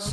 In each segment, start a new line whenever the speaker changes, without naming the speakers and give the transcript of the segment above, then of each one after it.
Hey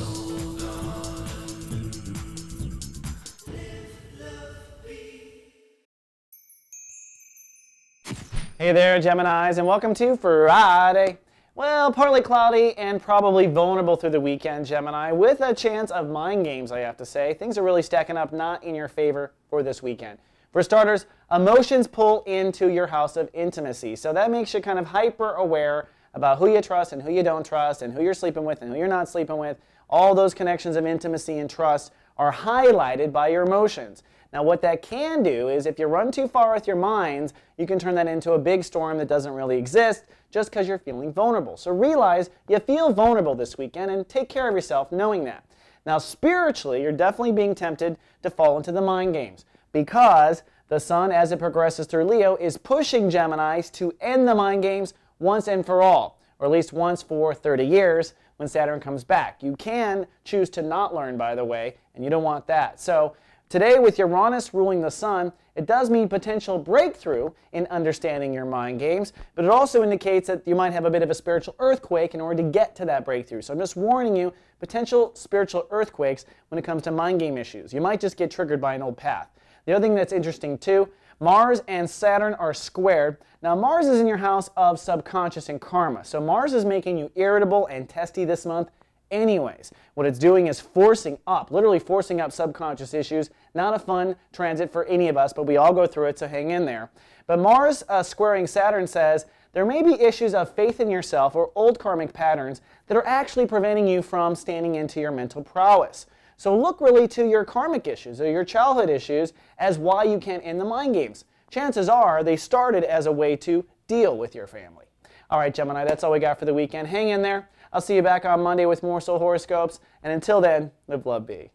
there, Geminis, and welcome to Friday. Well, partly cloudy and probably vulnerable through the weekend, Gemini, with a chance of mind games, I have to say. Things are really stacking up not in your favor for this weekend. For starters, emotions pull into your house of intimacy, so that makes you kind of hyper aware about who you trust and who you don't trust and who you're sleeping with and who you're not sleeping with. All those connections of intimacy and trust are highlighted by your emotions. Now, what that can do is if you run too far with your minds, you can turn that into a big storm that doesn't really exist just because you're feeling vulnerable. So realize you feel vulnerable this weekend and take care of yourself knowing that. Now, spiritually, you're definitely being tempted to fall into the mind games because the sun, as it progresses through Leo, is pushing Geminis to end the mind games once and for all, or at least once for 30 years when Saturn comes back. You can choose to not learn, by the way, and you don't want that. So today, with Uranus ruling the sun, it does mean potential breakthrough in understanding your mind games, but it also indicates that you might have a bit of a spiritual earthquake in order to get to that breakthrough. So I'm just warning you, potential spiritual earthquakes when it comes to mind game issues. You might just get triggered by an old path. The other thing that's interesting too, Mars and Saturn are squared. Now, Mars is in your house of subconscious and karma, so Mars is making you irritable and testy this month. Anyways, what it's doing is literally forcing up subconscious issues. Not a fun transit for any of us, but we all go through it, so hang in there. But Mars squaring Saturn says there may be issues of faith in yourself or old karmic patterns that are actually preventing you from standing into your mental prowess. So look really to your karmic issues or your childhood issues as why you can't end the mind games. Chances are they started as a way to deal with your family. All right, Gemini, that's all we got for the weekend. Hang in there. I'll see you back on Monday with more soul horoscopes. And until then, live, love, be.